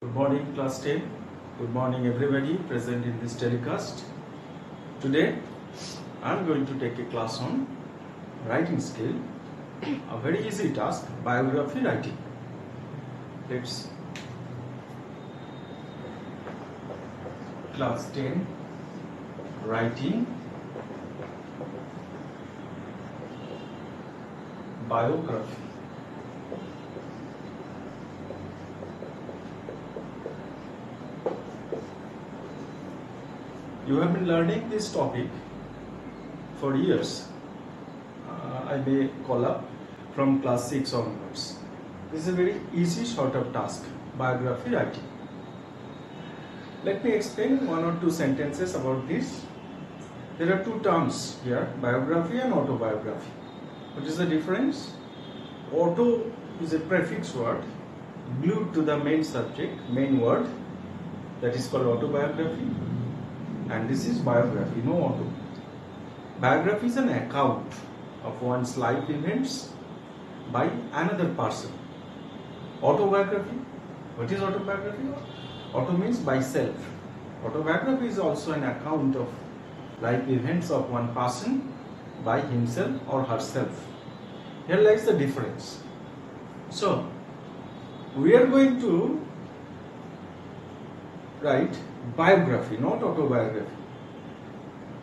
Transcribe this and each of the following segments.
Good morning, class 10. Good morning, everybody present in this telecast. Today, I am going to take a class on writing skill, a very easy task, biography writing. Let's class 10 writing biography. You have been learning this topic for years. I may call up from class 6 onwards. This is a very easy sort of task, biography writing. Let me explain one or two sentences about this. There are two terms here, biography and autobiography. What is the difference? Auto is a prefix word glued to the main subject, main word, that is called autobiography. And this is biography, no auto. Biography is an account of one's life events by another person. Autobiography, what is autobiography? Auto means by self. Autobiography is also an account of life events of one person by himself or herself. Here lies the difference. So, we are going to write biography, not autobiography.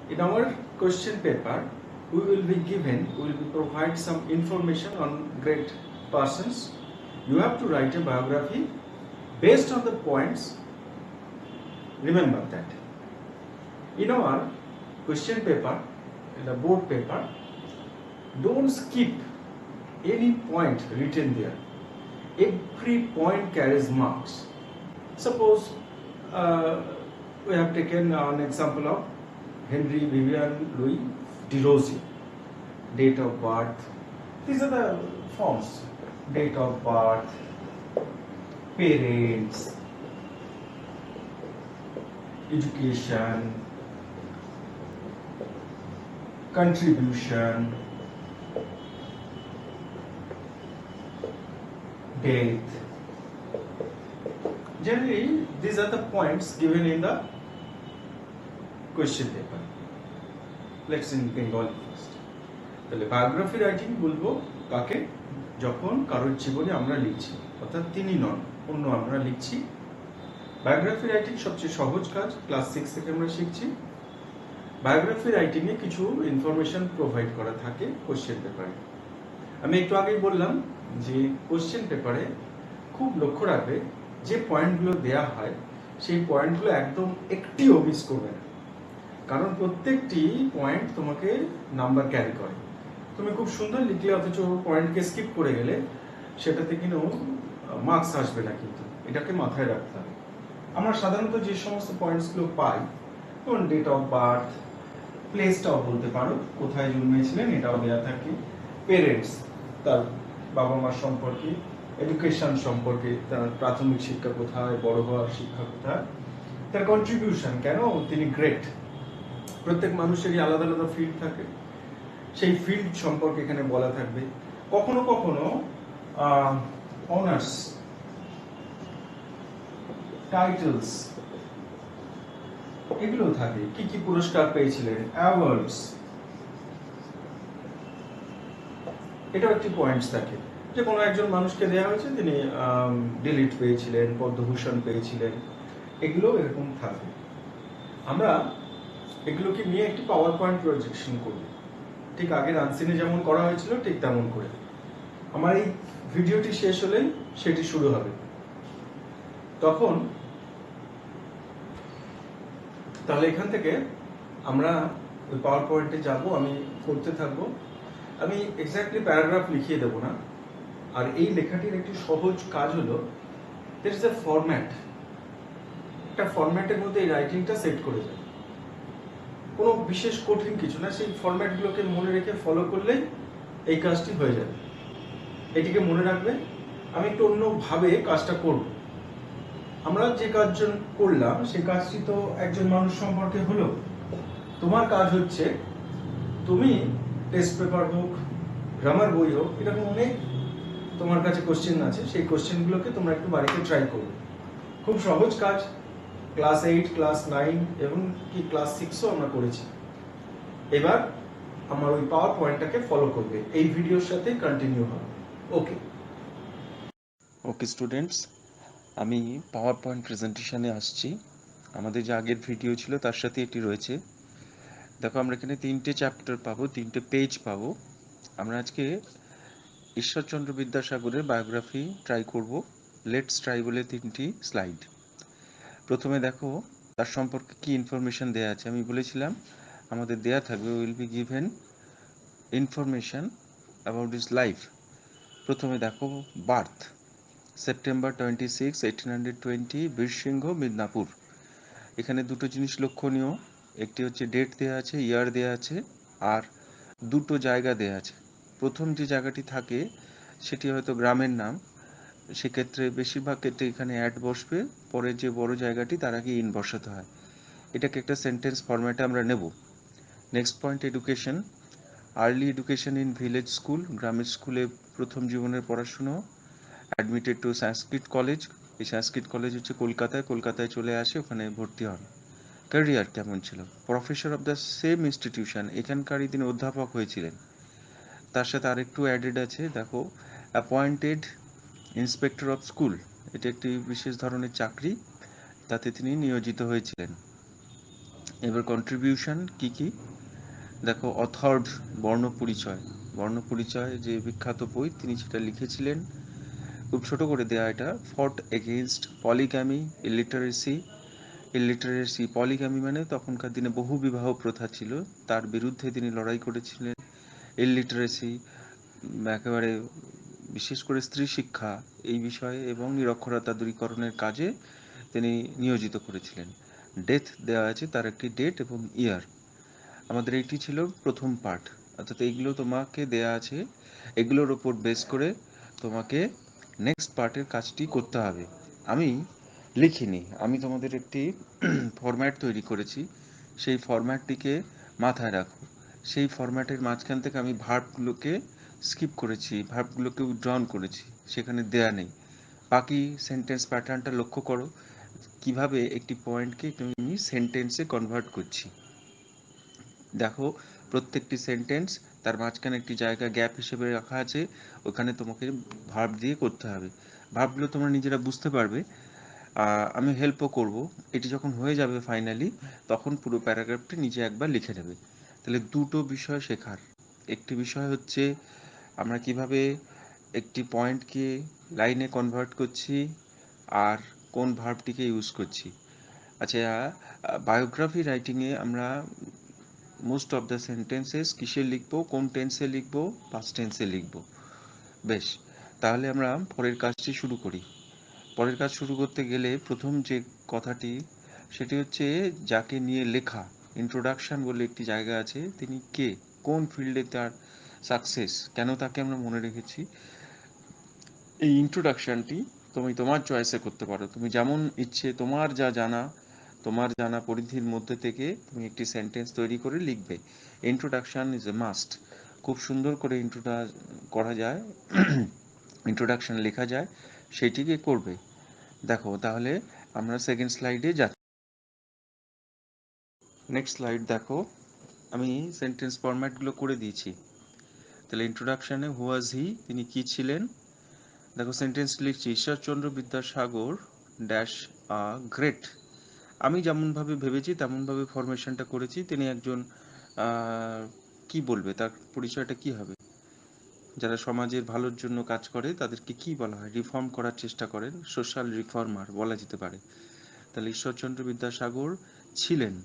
In our question paper, we will be provide some information on great persons. You have to write a biography based on the points. Remember that. In our question paper, in the board paper, don't skip any point written there. Every point carries marks. Suppose we have taken an example of Henry Vivian Louis de Rosey. Date of birth. These are the forms. Date of birth, parents, education, contribution, death. Generally, these are the points given in the question paper. Let's in Bengali first. তাহলে biography writing বলবো কাকে, যখন কারোর জীবনে আমরা লিখছি, অর্থাৎ তিনি নন, অন্য আমরা লিখছি। বায়োগ্রাফি রাইটিং সবচেয়ে সহজ কাজ, ক্লাস 6 থেকে আমরা শিখছি। বায়োগ্রাফি রাইটিং এ কিছু ইনফরমেশন প্রোভাইড করা থাকে কোশ্চেন পেপারে। আমি একটু আগেই বললাম যে কোশ্চেন পেপারে খুব লক্ষ্য রাখবে, যে পয়েন্টগুলো দেয়া হয় সেই পয়েন্টগুলো একদম একটিও মিস করবে না, কারণ প্রত্যেকটি পয়েন্ট তোমাকে নাম্বার ক্যারি করে। তুমি খুব সুন্দর লিখলে অথচ পয়েন্টকে স্কিপ করে গেলে সেটাতে কিন্তু মার্কস আসবে না, কিন্তু এটাকে মাথায় রাখতে হবে। আমরা সাধারণত যে সমস্ত পয়েন্টসগুলো পাই, যেমন ডেট অফ বার্থ, প্লেসটাও বলতে পারো, কোথায় জন্মেছিলেন এটাও দেওয়া থাকে, পেরেন্টস তার বাবা মার সম্পর্কে, এডুকেশন সম্পর্কে, তার প্রাথমিক শিক্ষা কোথায়, বড় হওয়ার শিক্ষা কোথায়, তার কন্ট্রিবিউশন, কেন তিনি গ্রেট। প্রত্যেক মানুষেরই আলাদা আলাদা ফিল্ড থাকে, সেই ফিল্ড সম্পর্কে এখানে বলা থাকবে। কখনো কখনো অনার্স, টাইটেলস এগুলো থাকে, কি কি পুরস্কার পেয়েছিলেন, অ্যাওয়ার্ডস, এটাও একটি পয়েন্টস থাকে। যে কোনো একজন মানুষকে দেওয়া হয়েছে, তিনি ডিলিট পেয়েছিলেন, পদ্মভূষণ পেয়েছিলেন, এগুলো এরকম থাকে। আমরা এগুলোকে নিয়ে একটি পাওয়ার পয়েন্ট প্রজেকশন করব, ঠিক আগের আনসিনে যেমন করা হয়েছিল ঠিক তেমন করে। আমার এই ভিডিওটি শেষ হলেই সেটি শুরু হবে। তখন তাহলে এখান থেকে আমরা ওই পাওয়ার পয়েন্টে যাব, আমি করতে থাকবো। আমি এক্স্যাক্টলি প্যারাগ্রাফ লিখিয়ে দেবো না। আর এই লেখাটির একটি সহজ কাজ হলো, there is a format, একটা ফরম্যাটের মধ্যে এই রাইটিংটা সেট করে যায়। কোনো বিশেষ কঠিন কিছু না, সেই ফরম্যাটগুলোকে মনে রেখে ফলো করলেই এই কাজটি হয়ে যাবে। এটিকে মনে রাখবে। আমি একটু অন্যভাবে কাজটা করব। আমরা যে কাজ করলাম সেই কাজটি তো একজন মানুষ সম্পর্কে হলো। তোমার কাজ হচ্ছে, তুমি টেস্ট পেপার হোক, গ্রামার বই হোক, এরকম অনেক তোমার কাছে কোশ্চেন আছে, সেই কোশ্চেনগুলোকে তোমরা একটু বাড়িতে ট্রাই করবে। খুব সহজ কাজ, ক্লাস 8, ক্লাস 9 এবং কি ক্লাস 6ও আমরা করেছি। এবার আমার ওই পাওয়ার পয়েন্টটাকে ফলো করবে, এই ভিডিওর সাথে কন্টিনিউ হবে। ওকে ওকে স্টুডেন্টস, আমি পাওয়ার পয়েন্ট প্রেজেন্টেশনে আসছি। আমাদের যে আগের ভিডিও ছিল তার সাথে এটি রয়েছে। দেখো, আমরা এখানে 3টে চ্যাপ্টার পাবো, 3টে পেজ পাবো। আমরা আজকে ঈশ্বরচন্দ্র বিদ্যাসাগরের বায়োগ্রাফি ট্রাই করব। লেটস ট্রাই বলে 3টি স্লাইড। প্রথমে দেখো তার সম্পর্কে কি ইনফরমেশন দেওয়া আছে। আমি বলেছিলাম আমাদের দেয়া থাকবে will be given information about his life. প্রথমে দেখো বার্থ, সেপ্টেম্বর 26, 1820, বীরসিংহ, মিদনাপুর। এখানে দুটো জিনিস লক্ষণীয়, একটি হচ্ছে ডেট দেওয়া আছে, ইয়ার দেওয়া আছে, আর দুটো জায়গা দেওয়া আছে। প্রথম যে জায়গাটি থাকে সেটি হয়তো গ্রামের নাম, সেক্ষেত্রে বেশিরভাগ ক্ষেত্রে এখানে অ্যাড বসবে, পরে যে বড় জায়গাটি তার আগে ইন বসাতে হয়। এটাকে একটা সেন্টেন্স ফরম্যাটে আমরা নেব। Next point, education, early education in village school, গ্রামের স্কুলে প্রথম জীবনের পড়াশুনো। অ্যাডমিটেড টু সংস্কৃত কলেজ, এই সংস্কৃত কলেজ হচ্ছে কলকাতায় চলে আসে, ওখানে ভর্তি হন। ক্যারিয়ার কেমন ছিল, professor of the same institution, এখানকারই তিনি অধ্যাপক হয়েছিলেন। তার সাথে আরেকটু অ্যাডেড আছে, দেখো অ্যাপয়েন্টেড ইন্সপেক্টর অফ স্কুল, এটা একটি বিশেষ ধরনের চাকরি, তাতে তিনি নিয়োজিত হয়েছিলেন। এবার কন্ট্রিবিউশন কি কি, দেখো অথর্ড বর্ণপরিচয় যে বিখ্যাত বই, তিনি সেটা লিখেছিলেন। খুব ছোট করে দেয়া এটা, ফট এগেইনস্ট পলিগ্যামি, ইলিটারেসি। পলিগ্যামি মানে তখনকার দিনে বহু বিবাহ প্রথা ছিল, তার বিরুদ্ধে তিনি লড়াই করেছিলেন। ইলিটারেসি একেবারে বিশেষ করে স্ত্রী শিক্ষা এই বিষয়ে এবং নিরক্ষরতা দূরীকরণের কাজে তিনি নিয়োজিত করেছিলেন। ডেথ দেওয়া আছে, তার একটি ডেট এবং ইয়ার। আমাদের এইটি ছিল প্রথম পার্ট, অর্থাৎ এইগুলো তোমাকে দেয়া আছে, এগুলোর ওপর বেস করে তোমাকে নেক্সট পার্টের কাজটি করতে হবে। আমি লিখিনি, আমি তোমাদের একটি ফরম্যাট তৈরি করেছি, সেই ফরম্যাটটিকে মাথায় রাখো। সেই ফরম্যাটের মাঝখান থেকে আমি ভার্বগুলোকে স্কিপ করেছি, ভার্বগুলোকে উইথড্রন করেছি, সেখানে দেয়া নেই। বাকি সেন্টেন্স প্যাটার্নটা লক্ষ্য করো, কিভাবে একটি পয়েন্টকে আমি সেন্টেন্সে কনভার্ট করছি। দেখো, প্রত্যেকটি সেন্টেন্স তার মাঝখানে একটি জায়গা গ্যাপ হিসেবে রাখা আছে, ওখানে তোমাকে ভার্ব দিয়ে করতে হবে। ভার্বগুলো তোমরা নিজেরা বুঝতে পারবে, আমি হেল্পও করব। এটি যখন হয়ে যাবে ফাইনালি, তখন পুরো প্যারাগ্রাফটি নিজে একবার লিখে নেবে। তাহলে দুটো বিষয় শেখার, একটি বিষয় হচ্ছে আমরা কিভাবে একটি পয়েন্টকে লাইনে কনভার্ট করছি আর কোন ভার্বটিকে ইউজ করছি। আচ্ছা, বায়োগ্রাফি রাইটিংয়ে আমরা মোস্ট অফ দ্য সেন্টেন্সেস কিসে লিখবো, কোন টেন্সে লিখবো, পাস্ট টেন্সে লিখবো। বেশ, তাহলে আমরা পরের কাজটি শুরু করি। পরের কাজ শুরু করতে গেলে প্রথম যে কথাটি, সেটি হচ্ছে যাকে নিয়ে লেখা। ইন্ট্রোডাকশন বলে একটি জায়গা আছে, তিনি কে, কোন ফিল্ডে তার সাকসেস, কেন তাকে আমরা মনে রেখেছি। এই ইন্ট্রোডাকশনটি তুমি তোমার চয়েসে করতে পারো, তুমি যেমন ইচ্ছে তোমার জানা পরিধির মধ্যে থেকে তুমি একটি সেন্টেন্স তৈরি করে লিখবে। Introduction is a must. খুব সুন্দর করে করা যায়, ইন্ট্রোডাকশন লেখা যায়, সেটিকে করবে। দেখো, তাহলে আমরা সেকেন্ড স্লাইডে যাচ্ছি। নেক্সট স্লাইড দেখো, আমি সেন্টেন্স ফরম্যাটগুলো করে দিয়েছি। তাহলে ইন্ট্রোডাকশনে হু ওয়াজ হি, তিনি কি ছিলেন। দেখো সেন্টেন্স লিখছি, Ishwarchandra Vidyasagar dash a great. আমি যেমনভাবে ভেবেছি তেমনভাবে ফরমেশনটা করেছি। তিনি একজন কি বলবে, তার পরিচয়টা কি হবে, যারা সমাজের ভালোর জন্য কাজ করে তাদেরকে কি বলা হয়, রিফর্ম করার চেষ্টা করেন, সোশ্যাল রিফর্মার বলা যেতে পারে। তাহলে ঈশ্বরচন্দ্র বিদ্যাসাগর ছিলেন,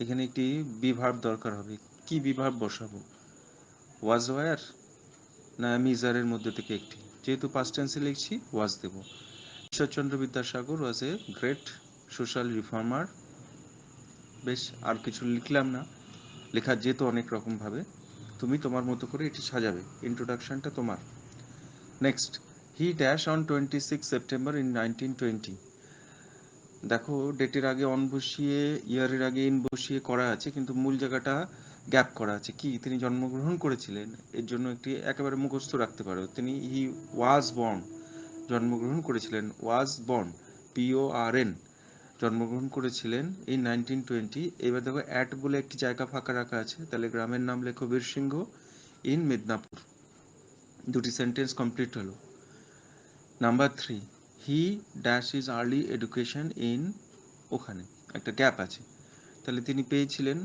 এখানে একটি বিভার্ব দরকার হবে। কি বিভার্ব বসাবো, ওয়াজ ওয়ার না মিজারের মধ্যে থেকে একটি, যেহেতু পাস্ট টেন্সে লিখছি ওয়াজ দেব। ঈশ্বরচন্দ্র বিদ্যাসাগর ওয়াজ এ গ্রেট সোশ্যাল রিফর্মার। বেশ, আর কিছু লিখলাম না, লেখা যেত অনেক রকম ভাবে, তুমি তোমার মতো করে এটি সাজাবে। ইন্ট্রোডাকশনটা তোমার। Next, he dash on 26 September in 1920। দেখো, ডেটের আগে অন বসিয়ে, ইয়ারের আগে ইন বসিয়ে করা আছে, কিন্তু মূল জায়গাটা গ্যাপ করা আছে। কি, তিনি জন্মগ্রহণ করেছিলেন, এর জন্য একটি একেবারে মুখস্থ রাখতে পারো, তিনি হি ওয়াজ বর্ন, জন্মগ্রহণ করেছিলেন, ওয়াজ বর্ন। PORN জন্মগ্রহণ করেছিলেন এই 1920। এবার দেখো অ্যাট বলে একটি জায়গা ফাঁকা রাখা আছে, তাহলে গ্রামের নাম লেখো বীরসিংহ ইন মিদনাপুর। দুটি সেন্টেন্স কমপ্লিট হলো। Number 3, he dash is early education in, ওখানে একটা গ্যাপ আছে, তাহলে তিনি পেয়েছিলেন,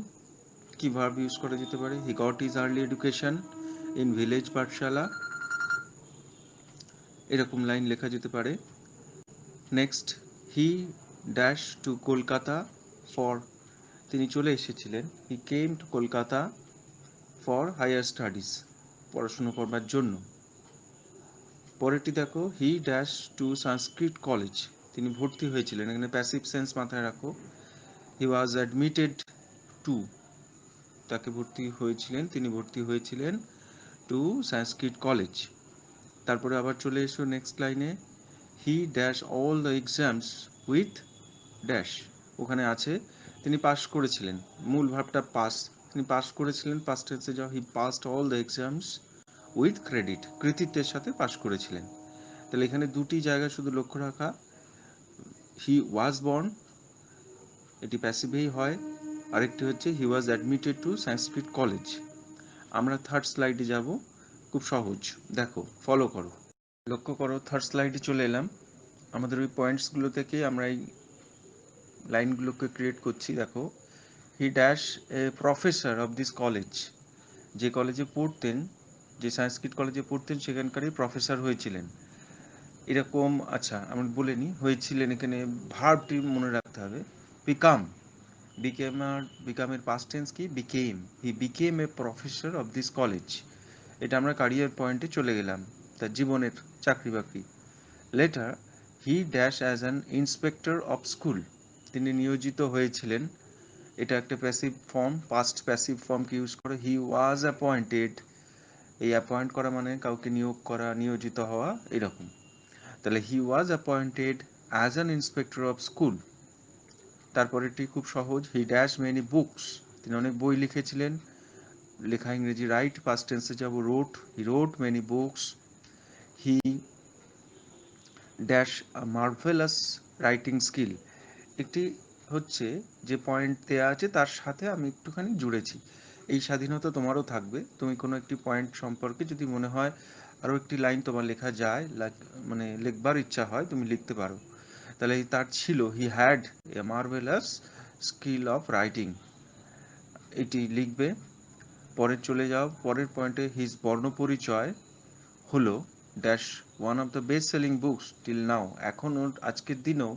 কি ভার্ব ইউজ করা যেতে পারে? He got is early education in village pathshala, এরকম লাইন লেখা যেতে পারে। Next, he dash to Kolkata for, তিনি চলে এসেছিলেন, he came to Kolkata for higher studies, পড়াশুনো করবার জন্য। পরেরটি দেখো, he dash to Sanskrit college, তিনি ভর্তি হয়েছিলেন, এখানে প্যাসিভ সেন্স মাথায় রাখো। হি ওয়াজ অ্যাডমিটেড টু, তাকে ভর্তি হয়েছিলেন, তিনি ভর্তি হয়েছিলেন টু সংস্কৃত কলেজ। তারপরে আবার চলে এসো নেক্সট লাইনে, he dash all the exams with dash, ওখানে আছে তিনি পাস করেছিলেন, মূল ভাবটা পাস, তিনি পাস করেছিলেন, পাস্ট টেন্সে যাও, he passed all the exams with credit, কৃতিত্বের সাথে পাস করেছিলেন। তাহলে এখানে দুটি জায়গা শুধু লক্ষ্য রাখা, হি ওয়াজ বর্ন, এটি প্যাসিভেই হয়, আরেকটি হচ্ছে he was admitted to Sanskrit college. আমরা থার্ড স্লাইডে যাব, খুব সহজ, দেখো ফলো করো, লক্ষ্য করো, থার্ড স্লাইডে চলে এলাম। আমাদের ওই পয়েন্টসগুলো থেকে আমরা এই লাইনগুলোকে ক্রিয়েট করছি। দেখো, he dash a professor of this college, যে কলেজে পড়তেন, যে সংস্কৃত কলেজে পড়তেন সেখানকারই প্রফেসর হয়েছিলেন, এরকম। আচ্ছা, আমরা বলে নিই, হয়েছিলেন, এখানে ভার্বটি মনে রাখতে হবে, বিকাম, বিকামের পাস্ট টেন্স কি? Became, he became a professor of this college, এটা আমরা ক্যারিয়ার পয়েন্টে চলে গেলাম, তার জীবনের চাকরি বাকরি। Later, he dash as an inspector of school, তিনি নিয়োজিত হয়েছিলেন, এটা একটা প্যাসিভ ফর্ম, পাস্ট প্যাসিভ ফর্মকে ইউজ করে, হি ওয়াজ অ্যাপয়েন্টেড, এই অ্যাপয়েন্ট করা মানে কাউকে নিয়োগ করা, নিয়োজিত হওয়া, এরকম। তাহলে he was appointed as an inspector of school. তারপরেরটি খুব সহজ, হি ড্যাশ মেনি বুকস, তিনি অনেক বই লিখেছিলেন, লেখা ইংরেজি রাইট, পাস্ট টেন্সে যাব wrote, he wrote many books. He dash marvellous writing skill, একটি হচ্ছে যে পয়েন্ট দেওয়া আছে তার সাথে আমি একটুখানি জুড়েছি, এই স্বাধীনতা তোমারও থাকবে, তুমি কোনো একটি পয়েন্ট সম্পর্কে যদি মনে হয় আরও একটি লাইন তোমার লেখা যায়, মানে লিখবার ইচ্ছা হয়, তুমি লিখতে পারো। তাহলে তার ছিল, he had a marvellous skill of writing, এটি লিখবে। পরে চলে যাও, পরের পয়েন্টে, হিজ বর্ণপরিচয় হলো dash one of the best selling books till now, এখনও আজকের দিনেও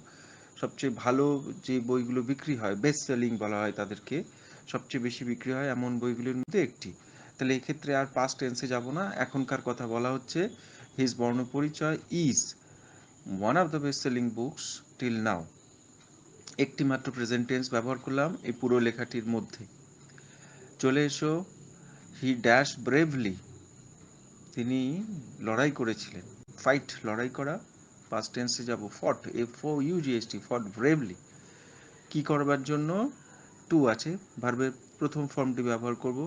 সবচেয়ে ভালো যে বইগুলো বিক্রি হয়, বেস্ট সেলিং বলা হয় তাদেরকে, সবচেয়ে বেশি বিক্রি হয় এমন বইগুলির মধ্যে একটি। তাহলে এক্ষেত্রে আর পাস্ট টেন্সে যাব না, এখনকার কথা বলা হচ্ছে, his Barnaparichay is one of the best selling books till now, একটি মাত্র প্রেজেন্ট টেন্স ব্যবহার করলাম এই পুরো লেখাটির মধ্যে। চলে এসো, হি ড্যাশ ব্রেভলি, তিনি লড়াই করেছিলেন, ফাইট, লড়াই করা, পাস্ট টেন্সে যাব ফট, FOUGST, ফট ব্রেভলি, কি করবার জন্য? টু আছে, ভার্বের প্রথম ফর্মটি ব্যবহার করব,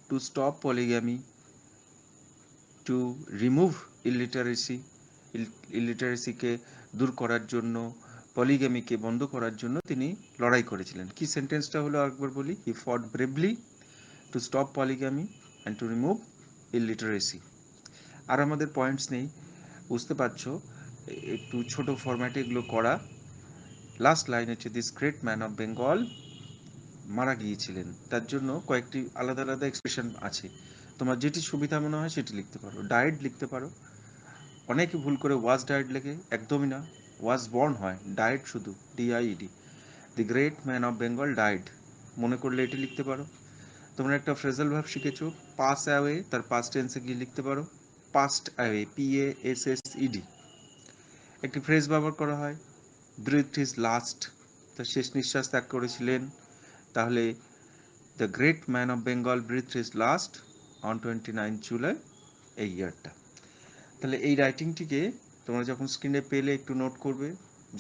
to stop polygamy, to remove illiteracy, ইলিটারেসিকে দূর করার জন্য, পলিগ্যামিকে বন্ধ করার জন্য তিনি লড়াই করেছিলেন। কি সেন্টেন্সটা হলো আরেকবার বলি, he fought bravely to stop polygamy and to remove illiteracy. আর আমাদের পয়েন্টস নেই, বুঝতে পারছো, একটু ছোট ফরম্যাটে এগুলো করা। লাস্ট লাইন হচ্ছে, this great man of Bengal মারা গিয়েছিলেন, তার জন্য কয়েকটি আলাদা আলাদা এক্সপ্রেশন আছে, তোমার যেটি সুবিধা মনে হয় সেটি লিখতে পারো। ডায়েড লিখতে পারো, অনেকে ভুল করে ওয়াজ ডায়েড লেখে, একদমই না, ওয়াজ বর্ন হয়, ডায়েড শুধু DIED, the great man of Bengal died, মনে করলে এটি লিখতে পারো। তোমরা একটা ফ্রেজাল ভার্ব শিখেছো, পাস অ্যাওয়ে, তার পাস্ট টেন্সে গিয়ে লিখতে পারো, পাস্ট অ্যাওয়ে, PASSED। একটি ফ্রেজ ব্যবহার করা হয়, ব্রিথ হিজ লাস্ট, তার শেষ নিঃশ্বাস ত্যাগ করেছিলেন, তাহলে the great man of Bengal breath his last on 29 July, এই ইয়ারটা। তাহলে এই রাইটিংটিকে তোমরা যখন স্ক্রিনে পেলে একটু নোট করবে,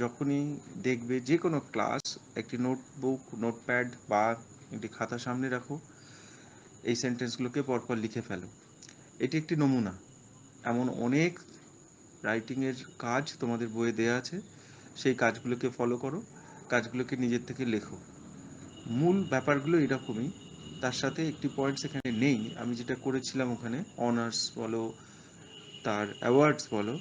যখনই দেখবে যে কোনো ক্লাস, একটি নোটবুক, নোটপ্যাড বা একটি খাতা সামনে রাখো, এই সেন্টেন্সগুলোকে পরপর লিখে ফেলো। এটি একটি নমুনা, এমন অনেক রাইটিংয়ের কাজ তোমাদের বইয়ে দেওয়া আছে, সেই কাজগুলোকে ফলো করো, কাজগুলোকে নিজের থেকে লেখো। মূল ব্যাপারগুলো এরকমই। তার সাথে একটি পয়েন্টস এখানে নেই, আমি যেটা করেছিলাম ওখানে অনার্স বলো, তার অ্যাওয়ার্ডস বলো,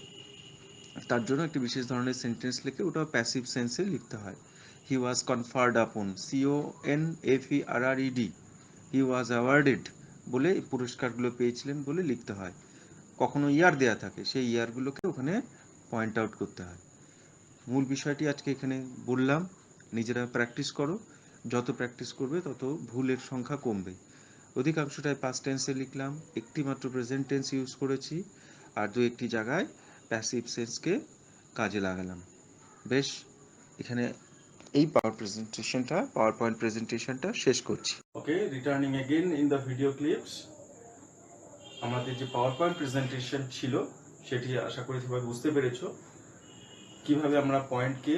তার জন্য একটি বিশেষ ধরনের সেন্টেন্স লিখে ওটা প্যাসিভ সেন্সে লিখতে হয়। হি ওয়াজ কনফার্ড আপন, CONFERRED, হি ওয়াজ অ্যাওয়ার্ডেড বলে এই পুরস্কারগুলো পেয়েছিলেন বলে লিখতে হয়। কখনো ইয়ার দেয়া থাকে, সেই ইয়ারগুলোকে ওখানে পয়েন্ট আউট করতে হয়। মূল বিষয়টি আজকে এখানে বললাম, নিজেরা প্র্যাকটিস করো, যত প্র্যাকটিস করবে তত ভুলের সংখ্যা কমবে। অধিকাংশটাই পাস্ট টেন্সে লিখলাম, একটি মাত্র প্রেজেন্ট টেন্স ইউজ করেছি, আর দু একটি জায়গায় প্যাসিভ সেন্সকে কাজে লাগালাম। বেশ, এখানে এই পাওয়ার পয়েন্ট প্রেজেন্টেশনটা শেষ করছি। Okay, returning again in the video clips. আমাদের যে পাওয়ার পয়েন্ট প্রেজেন্টেশন ছিল সেটি আশা করি সবাই বুঝতে পেরেছো, কিভাবে আমরা পয়েন্টকে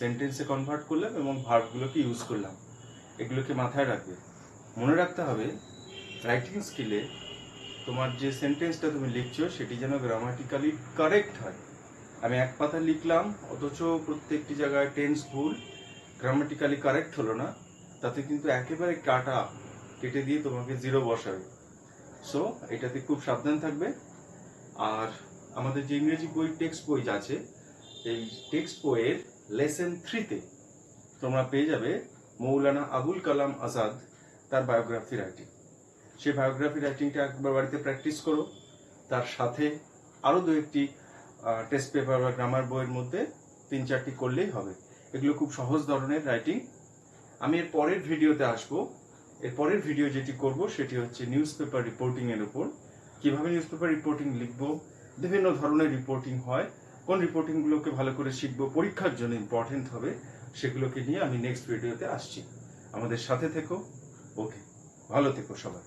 সেন্টেন্সে কনভার্ট করলাম এবং ভার্বগুলোকে ইউজ করলাম। এগুলোকে মাথায় রাখবে, মনে রাখতে হবে রাইটিং স্কিলে তোমার যে সেন্টেন্সটা তুমি লিখছো সেটি যেন গ্রামাটিক্যালি কারেক্ট হয়। আমি এক পাতা লিখলাম অথচ প্রত্যেকটি জায়গায় টেন্স ভুল, গ্রামাটিক্যালি কারেক্ট হলো না, তাতে কিন্তু একেবারে কেটে দিয়ে তোমাকে 0 বসাবে। সো এটাতে খুব সাবধান থাকবে। আর আমাদের যে ইংরেজি বই টেক্সট বই আছে, এই টেক্সট বইয়ের লেসন 3-তে তোমরা পেয়ে যাবে মৌলানা আবুল কালাম আজাদ তার বায়োগ্রাফি রাইটিং। সেই বায়োগ্রাফি রাইটিংটা একবার বাড়িতে প্র্যাকটিস করো, তার সাথে আরও দু একটি টেস্ট পেপার বা গ্রামার বইয়ের মধ্যে 3-4টি করলেই হবে। এগুলো খুব সহজ ধরনের রাইটিং। আমি এর পরের ভিডিওতে আসবো। এর পরের ভিডিও যেটি করব সেটি হচ্ছে নিউজ পেপার রিপোর্টিং এর উপর। কিভাবে নিউজ পেপার রিপোর্টিং লিখবো, বিভিন্ন ধরনের রিপোর্টিং হয়, কোন রিপোর্টিংগুলোকে ভালো করে শিখবো, পরীক্ষার জন্য ইম্পর্টেন্ট হবে, সেগুলোকে নিয়ে আমি নেক্সট ভিডিওতে আসছি। আমাদের সাথে থেকো। ওকে, ভালো থেকো সবাই।